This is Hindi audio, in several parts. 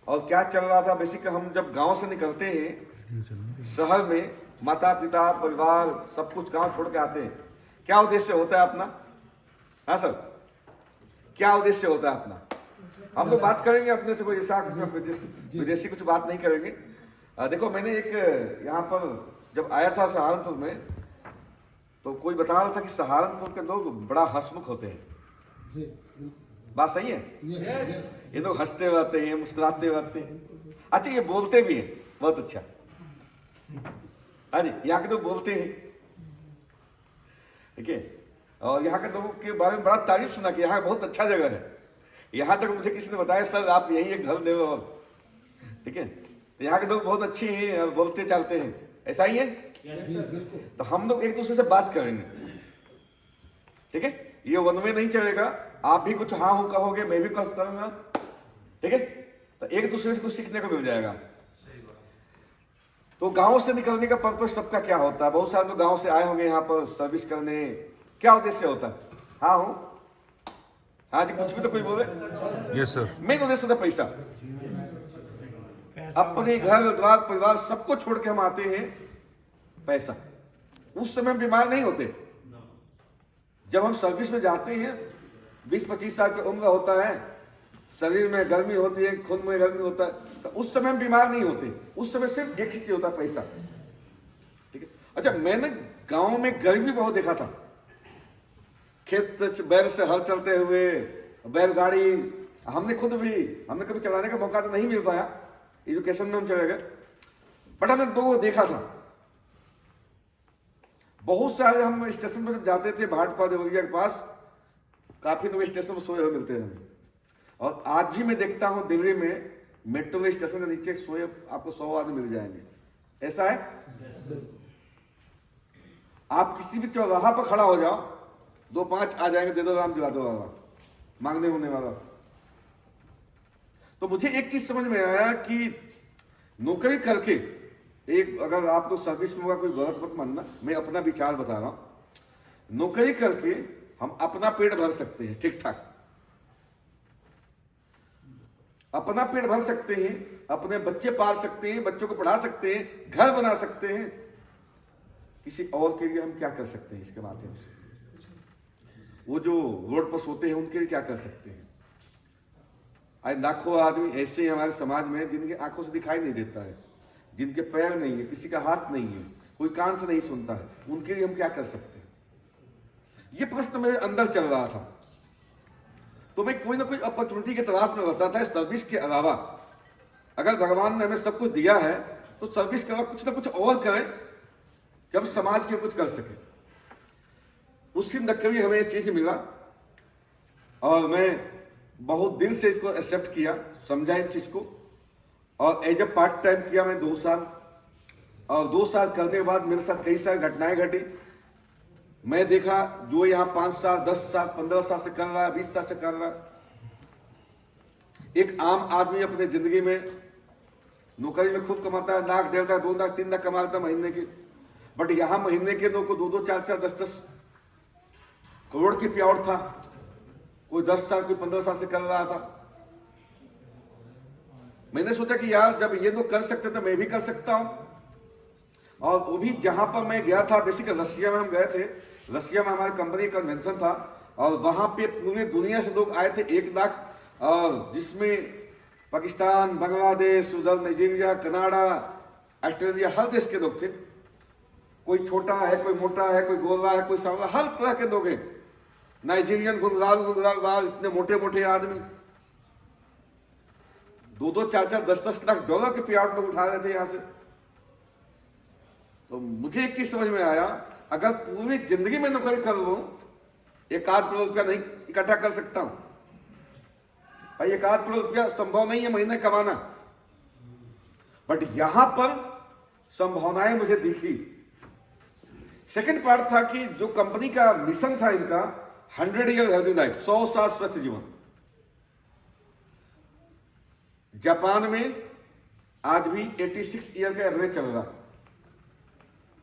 और क्या चल रहा था बेसिक, हम जब गांव से निकलते हैं शहर में, माता पिता परिवार सब कुछ गांव छोड़ के आते हैं, क्या उद्देश्य होता है अपना? हाँ सर, क्या उद्देश्य होता है अपना? हम लोग बात करेंगे अपने से, कोई ऐसा विदेशी कुछ बात नहीं करेंगे। देखो मैंने एक यहाँ पर जब आया था सहारनपुर में, तो कोई बता रहा था कि सहारनपुर के लोग बड़ा हंसमुख होते हैं। बात सही है? ये लोग हंसते रहते हैं, मुस्कुराते रहते हैं। अच्छा, ये बोलते भी हैं बहुत अच्छा। हाँ जी, यहाँ के लोग बोलते हैं, ठीक है। और यहाँ के लोगों के बारे में बड़ा तारीफ सुना कि यहाँ बहुत अच्छा जगह है। यहाँ तक मुझे किसी ने बताया सर आप यहीं एक घर ले लो, ठीक है। तो यहाँ के लोग बहुत अच्छे हैं और बोलते चालते हैं, ऐसा ही है। तो हम लोग एक दूसरे से बात करेंगे, ठीक है। ये वन में नहीं चलेगा, आप भी कुछ हाँ हो कहोगे, मैं भी कुछ करूंगा, ठीक है। तो एक दूसरे से कुछ सीखने को मिल जाएगा। तो गांव से निकलने का पर्पस सबका क्या होता है? बहुत सारे लोग गांव से आए होंगे यहाँ पर सर्विस करने, क्या उद्देश्य होता है? हाँ हो, हाँ जी, कुछ भी तो कोई बोले। Yes sir. मेन उद्देश्य था पैसा। अपने घर द्वार परिवार सबको छोड़ के हम आते हैं, पैसा। उस समय हम बीमार नहीं होते। जब हम सर्विस में जाते हैं, 20-25 साल की उम्र होता है, शरीर में गर्मी होती है, खून में गर्मी होता है, तो उस समय हम बीमार नहीं होते। उस समय सिर्फ एक ही चीज होता है, पैसा, ठीक है। अच्छा, मैंने गांव में गरीबी बहुत देखा था। खेत बैल से हल चलते हुए, बैलगाड़ी हमने खुद भी, हमने कभी चलाने का मौका तो नहीं मिल पाया, एजुकेशन में हम चले गए, बट हमने दो देखा था। बहुत सारे हम स्टेशन पर जब जाते थे, भाटपा देवरिया के पास, काफी लोग स्टेशन पर सोए हुए मिलते हैं। और आज भी मैं देखता हूं दिल्ली में मेट्रो स्टेशन के नीचे सोए आपको 100 आदमी मिल जाएंगे, ऐसा है। आप किसी भी चौराहा पर खड़ा हो जाओ, 2-5 आ जाएंगे, दे दो राम दिला दो वाला, मांगने होने वाला। तो मुझे एक चीज समझ में आया कि नौकरी करके, एक अगर आपको सर्विस में होगा कोई गलत मत मानना, मैं अपना विचार बता रहा हूं, नौकरी करके हम अपना पेट भर सकते हैं, ठीक ठाक अपना पेट भर सकते हैं, अपने बच्चे पाल सकते हैं, बच्चों को पढ़ा सकते हैं, घर बना सकते हैं। किसी और के लिए हम क्या कर सकते हैं इसके माध्यम से? वो जो रोड पर सोते हैं उनके लिए क्या कर सकते हैं? आज लाखों आदमी ऐसे हैं हमारे समाज में जिनकी आंखों से दिखाई नहीं देता है, जिनके पैर नहीं है, किसी का हाथ नहीं है, कोई कान से नहीं सुनता है, उनके लिए हम क्या कर सकते हैं? ये प्रश्न मेरे अंदर चल रहा था। तो मैं कोई ना कोई अपॉर्चुनिटी की तलाश में रहता था। सर्विस के अलावा अगर भगवान ने हमें सब कुछ दिया है तो सर्विस के अलावा कुछ ना कुछ और करें कि हम समाज के कुछ कर सके। उसकी नकली हमें ये चीज मिला और मैं बहुत दिल से इसको एक्सेप्ट किया, समझा इस चीज को, और एज ए पार्ट टाइम किया मैं 2 साल। और 2 साल करने के बाद मेरे साथ कई सारी घटनाएं घटी। मैं देखा जो यहाँ 5 साल 10 साल 15 साल से कर रहा है, 20 साल से कर रहा है, एक आम आदमी अपने जिंदगी में नौकरी में खूब कमाता है, 1 लाख 1.5 लाख 2 लाख 3 लाख कमाता है महीने के, बट यहाँ महीने के लोग को 2-2 4-4 10-10 करोड़ की प्याउट था। कोई 10 साल कोई 15 साल से कर रहा था। मैंने सोचा कि यार जब ये लोग कर सकते तो मैं भी कर सकता हूं। और वो भी जहां पर मैं गया था, बेसिकली रशिया में हम गए थे। रशिया में हमारी कंपनी का कन्वेंशन था और वहां पे पूरी दुनिया से लोग आए थे, 1 लाख, और जिसमें पाकिस्तान, बांग्लादेश, उधर नाइजीरिया, कनाडा, ऑस्ट्रेलिया, हर देश के लोग थे। कोई छोटा है, कोई मोटा है, कोई गोरा है, कोई सांवला, हर तरह के लोग हैं। नाइजीरियन गुंगराल इतने मोटे मोटे आदमी, 2-2 4-4 10-10 लाख डॉलर के पेआउट लोग उठा रहे थे यहां से। तो मुझे एक चीज समझ में आया, अगर पूरी जिंदगी में नौकरी कर लूं, 1-8 करोड़ रुपया नहीं इकट्ठा कर सकता हूं भाई। 1-8 करोड़ रुपया संभव नहीं है महीने कमाना, बट यहां पर संभावनाएं मुझे दिखी। सेकंड पार्ट था कि जो कंपनी का मिशन था इनका, 100 ईयर हेल्दी लाइफ, 100 साल स्वस्थ जीवन। जापान में आज भी 86 ईयर का एवरेज चल रहा,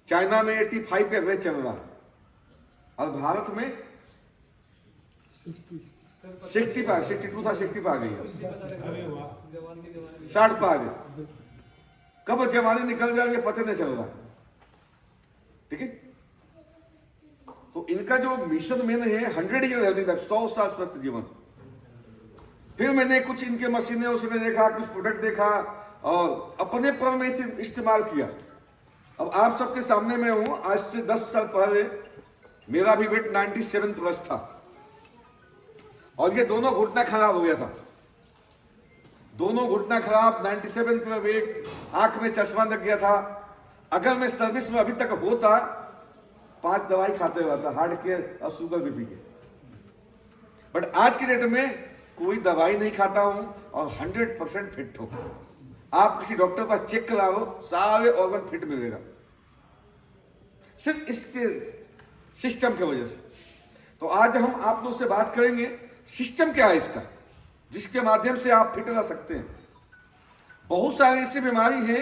चाइना में 85 का एवरेज चल रहा, और भारत में 60 पे 62 था, 60 पे आ गई, 60 पे आ गई। कब जवानी निकल जाएगी पता नहीं चल रहा। ठीक है, तो इनका जो मिशन मेन है 100 ईयर हेल्दी लाइफ, 100 साल स्वस्थ जीवन। फिर मैंने कुछ इनके मशीनें उसने देखा, कुछ प्रोडक्ट देखा और अपने पर में इस्तेमाल किया। अब आप सबके सामने में हूं, आज से 10 साल पहले मेरा भी वेट 97 प्लस था और ये दोनों घुटना खराब हो गया था, दोनों घुटना खराब, 97 का वेट, आंख में चश्मा लग गया था। अगर मैं सर्विस में अभी तक होता 5 दवाई खाते हुआ था, हार्ट के और शुगर बीपी के। बट आज के डेट में कोई दवाई नहीं खाता हूं और 100% फिट हूं। आप किसी डॉक्टर पास चेक कराओ, सारे ऑर्गन फिट मिलेगा, सिर्फ इसके सिस्टम की वजह से। तो आज हम आप लोग से बात करेंगे सिस्टम क्या है इसका, जिसके माध्यम से आप फिट रह सकते हैं। बहुत सारी ऐसी बीमारी है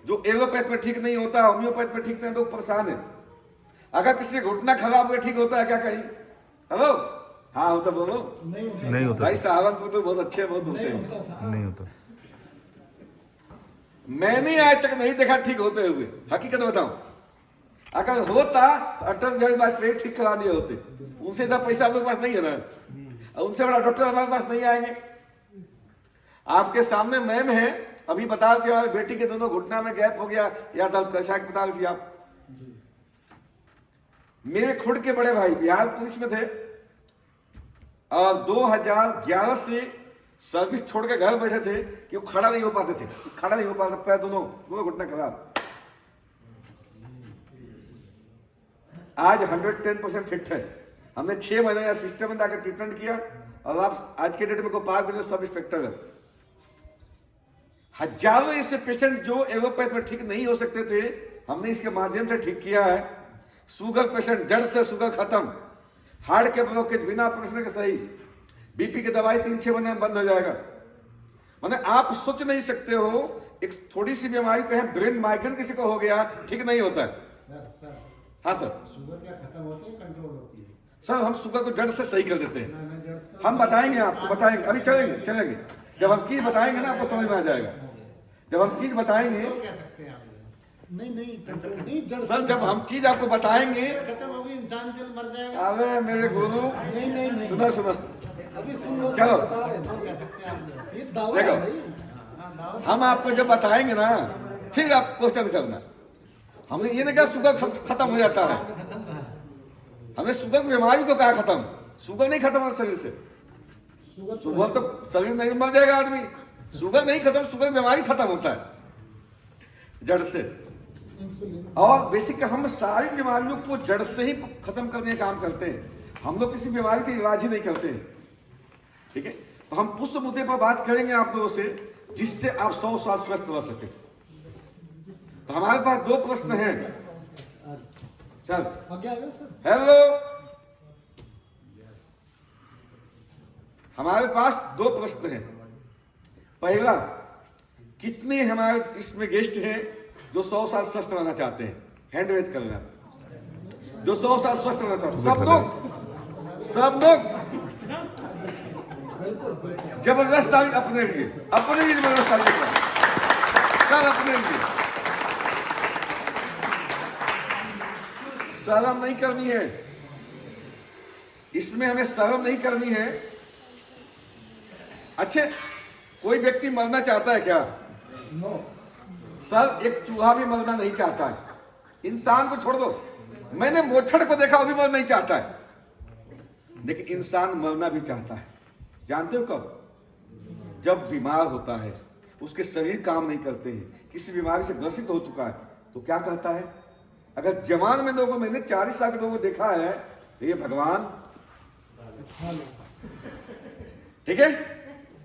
जो एलोपैथ में ठीक नहीं होता, होम्योपैथ में ठीक नहीं, तो परेशान है। अगर किसी घुटना खराब हुआ ठीक होता है क्या कहीं? हेलो, हाँ होता, बोलो। नहीं होता भाई सहारनपुर तो बहुत अच्छे बहुत होते हैं। नहीं होता, मैंने आज तक नहीं देखा ठीक होते हुए, हकीकत बताऊं। अगर होता तो अटल बिहारी वाजपेयी ठीक करा दिए होते। उनसे इतना पैसा हमारे पास नहीं है ना, और उनसे बड़ा डॉक्टर हमारे पास नहीं आएंगे। आपके सामने मैम है, अभी बता रही थी हमारी बेटी के दोनों घुटना में गैप हो गया, या दर्द कैसा बता रही थी आप। मेरे खुद के बड़े भाई बिहार पुलिस में थे और 2011 से सर्विस छोड़ के घर बैठे थे कि वो खड़ा नहीं हो पाते थे, खड़ा नहीं हो पाता, पैर दोनों घुटना खराब। आज 110% फिट है। हमने 6 महीने या सिस्टम में जाकर ट्रीटमेंट किया और आप आज के डेट में गोपाल बिजनेस सब इंस्पेक्टर है। हजारों ऐसे पेशेंट जो एलोपैथ में ठीक नहीं हो सकते थे, हमने इसके माध्यम से ठीक किया है। शुगर पेशेंट, जड़ से शुगर खत्म, हार्ट के ब्लॉकेज बिना ऑपरेशन के सही, बीपी की दवाई 3-6 महीने में बंद हो जाएगा। माने आप सोच नहीं सकते हो, एक थोड़ी सी बीमारी कहें ब्रेन माइग्रेन किसी को हो गया, ठीक नहीं होता है। हाँ सर, शुगर क्या खत्म होती है, कंट्रोल होती है? सर हम शुगर को जड़ से सही कर देते हैं। हम बताएंगे आपको, बताएंगे, अभी चलेंगे जब हम चीज बताएंगे ना आपको समझ में आ जाएगा। जब हम चीज बताएंगे, कह सकते हैं आप नहीं कंट्रोल नहीं, जड़ सर जब हम चीज आपको बताएंगे, खत्म होगी, इंसान चल मर जाएगा। अरे मेरे गुरु, नहीं सुनो अभी सुनो, चलो बता रहे हैं, कह सकते हैं आप। ये दावा देखो, है भाई। हाँ, दावा। हम आपको जब बताएंगे ना फिर आप क्वेश्चन करना। हमने ये नहीं कहा शुगर खत्म हो जाता है, खत्म कहा है? हमने शुगर बीमारी को कहा खत्म। शुगर नहीं खत्म होता शरीर से, शुगर तो शरीर नहीं मर जाएगा आदमी। शुगर नहीं खत्म, शुगर बीमारी खत्म होता है जड़ से। और बेसिक हम सारी बीमारियों को जड़ से ही खत्म करने का काम करते हैं। हम लोग किसी बीमारी का इलाज ही नहीं करते हैं। ठीक है, तो हम उस मुद्दे पर बात करेंगे आप लोगों से जिससे आप 100 साल स्वस्थ रह सके। तो हमारे पास 2 प्रश्न हैं। चल हेलो, हमारे पास 2 प्रश्न हैं। पहला, कितने हमारे इसमें गेस्ट हैं जो 100 साल स्वस्थ रहना चाहते हैं? हैंड रेज करना, जो 100 साल स्वस्थ रहना चाहते हैं। सब लोग जबरदस्त तारीफ अपने लिए, अपने लिए जबरदस्त तारीफ सर, अपने लिए। शर्म नहीं करनी है इसमें, हमें शर्म नहीं करनी है। अच्छे, कोई व्यक्ति मरना चाहता है क्या? सर एक चूहा भी मरना नहीं चाहता है। इंसान को छोड़ दो, मैंने मोछड़ को देखा, वो भी मरना नहीं चाहता है। लेकिन इंसान मरना भी चाहता है। जानते हो कब? जब बीमार होता है, उसके शरीर काम नहीं करते हैं, किसी बीमारी से ग्रसित हो चुका है, तो क्या कहता है? अगर जवान में लोगों, मैंने 40 साल के लोगों को देखा है, ये भगवान, ठीक है।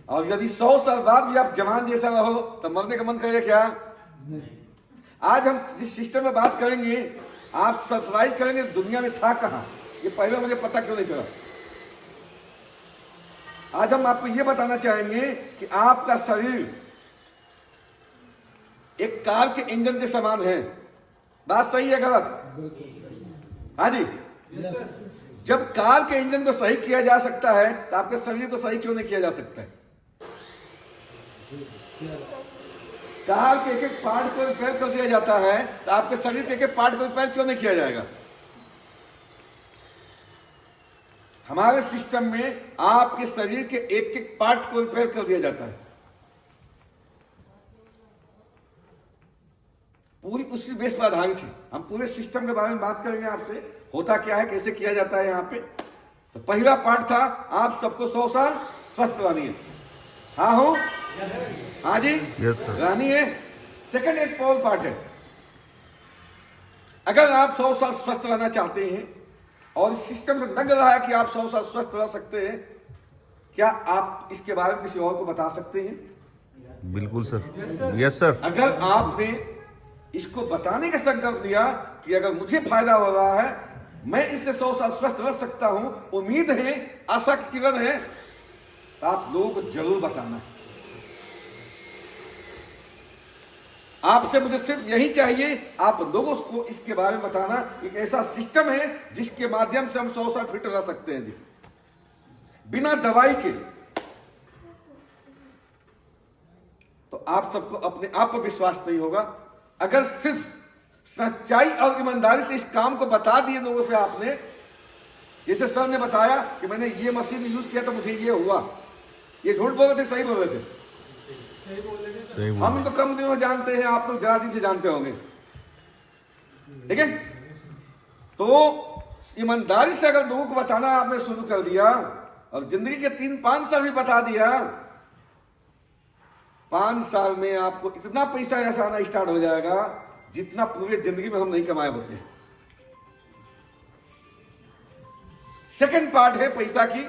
और यदि 100 साल बाद भी आप जवान जैसा रहो तो मरने का मन करेगा क्या? आज हम जिस सिस्टम में बात करेंगे, आप सरप्राइज करेंगे दुनिया में था कहां, ये पहले मुझे पता क्यों नहीं चला। आज हम आपको ये बताना चाहेंगे कि आपका शरीर एक कार के इंजन के समान है। बात सही है गलत? हाँ जी। जब कार के इंजन को सही किया जा सकता है तो आपके शरीर को सही क्यों नहीं किया जा सकता है? कार के एक एक पार्ट को रिपेयर कर दिया जाता है तो आपके शरीर के एक एक पार्ट को रिपेयर क्यों नहीं किया जाएगा? हमारे सिस्टम में आपके शरीर के एक एक पार्ट को रिपेयर कर दिया जाता है। पूरी उसी बेस पर आधारित है। हम पूरे सिस्टम के बारे में बात करेंगे आपसे, होता क्या है, कैसे किया जाता है यहाँ पे। तो पहला पार्ट था आप सबको 100 साल स्वस्थ रहनी है। हाँ हो, हाँ जी, रहनी है। सेकंड एक पॉल पार्ट है, अगर आप 100 साल स्वस्थ रहना चाहते हैं और सिस्टम से लग रहा है कि आप 100 साल स्वस्थ रह सकते हैं, क्या आप इसके बारे में किसी और को बता सकते हैं? बिल्कुल सर, यस सर। अगर आपने इसको बताने का संकल्प लिया कि अगर मुझे फायदा हो रहा है, मैं इससे 100 साल स्वस्थ रह सकता हूं, उम्मीद है, आशा की किरण है, तो आप लोगों को जरूर बताना है। आपसे मुझे सिर्फ यही चाहिए, आप लोगों को इसके बारे में बताना। एक ऐसा सिस्टम है जिसके माध्यम से हम 100 साल फिट रह सकते हैं जी, बिना दवाई के। तो आप सबको अपने आप पर विश्वास नहीं होगा। अगर सिर्फ सच्चाई और ईमानदारी से इस काम को बता दिए लोगों से आपने, जैसे सर ने बताया कि मैंने ये मशीन यूज किया तो मुझे ये हुआ, ये झूठ बोल रहे थे, सही बोल रहे थे? हम तो कम दिनों जानते हैं, आप लोग ज्यादा दिन से जानते होंगे, ठीक है? तो ईमानदारी से अगर लोगों को बताना आपने शुरू कर दिया और जिंदगी के 3-5 साल भी बता दिया, 5 साल में आपको इतना पैसा ऐसा आना स्टार्ट हो जाएगा जितना पूरी जिंदगी में हम नहीं कमाए होते हैं। सेकंड पार्ट है पैसा की।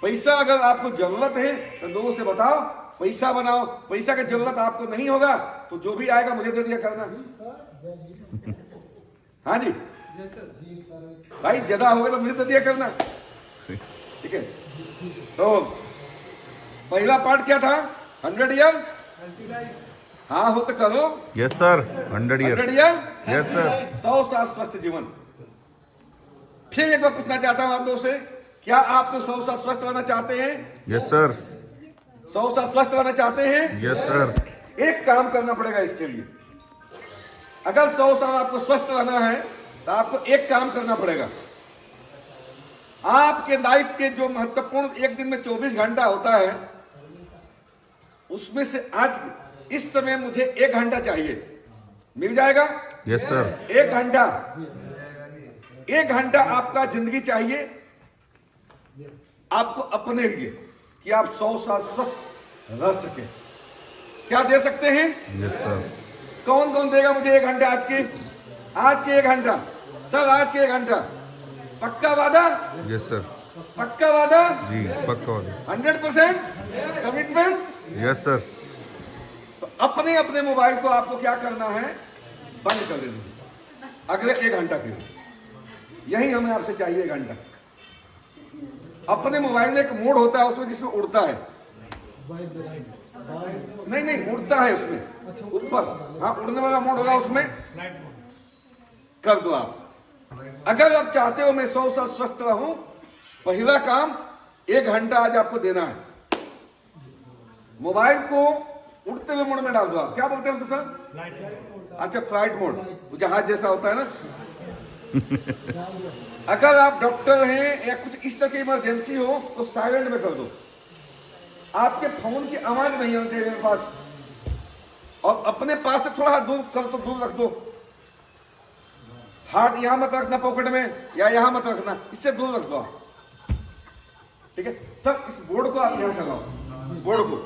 पैसा अगर आपको जरूरत है तो लोगों से बताओ, पैसा बनाओ। पैसा की जरूरत आपको नहीं होगा तो जो भी आएगा मुझे दे दिया करना। हाँ जी भाई, ज्यादा होगा तो मुझे दे दिया करना, ठीक है? तो पहला पार्ट क्या था? 100 ईयर। हाँ हो तो करो। Yes sir, 100 year. Yes sir. 100 साल स्वस्थ जीवन। फिर एक बार पूछना चाहता हूं आप लोगों से, क्या आप तो 100 साल स्वस्थ रहना चाहते हैं? Yes sir. 100 साल स्वस्थ रहना चाहते हैं? Yes sir. एक काम करना पड़ेगा इसके लिए। अगर 100 साल आपको स्वस्थ रहना है तो आपको एक काम करना पड़ेगा। आपके लाइफ के जो महत्वपूर्ण एक दिन में 24 घंटा होता है, उसमें से आज इस समय मुझे 1 घंटा चाहिए, मिल जाएगा? Yes sir. 1 घंटा, 1 घंटा आपका जिंदगी चाहिए आपको अपने लिए, कि आप 100 साल स्वस्थ रह सके। क्या दे सकते हैं? Yes sir. कौन कौन देगा मुझे 1 घंटा आज के 1 घंटा? सर आज के 1 घंटा पक्का वादा? Yes sir. पक्का वादा जी, पक्का वादा। 100% कमिटमेंट? Yes sir. तो अपने अपने मोबाइल को आपको क्या करना है? बंद कर देना अगले 1 घंटा के लिए। यही हमें आपसे चाहिए 1 घंटा। अपने मोबाइल में एक मोड होता है उसमें जिसमें उड़ता है, नहीं उड़ता है उसमें ऊपर, हाँ उड़ने वाला मोड होगा, उसमें कर दो आप। अगर आप चाहते हो मैं 100 साल स्वस्थ रहूं, पहला काम 1 घंटा आज आपको देना है। मोबाइल को उड़ते हुए मोड में डाल दो आप। क्या बोलते हैं सर? अच्छा, फ्लाइट मोड, जहाज जैसा होता है ना। अगर आप डॉक्टर हैं या कुछ इस तरह की इमरजेंसी हो तो साइलेंट में कर दो। आपके फोन की आवाज नहीं होनी चाहिए मेरे पास, और अपने पास से थोड़ा दूर कर तो दूर रख दो। हाथ यहां मत रखना पॉकेट में, या यहां मत रखना, इससे दूर रख दो आप, ठीक है? सब इस बोर्ड को आप यहां लगाओ, बोर्ड को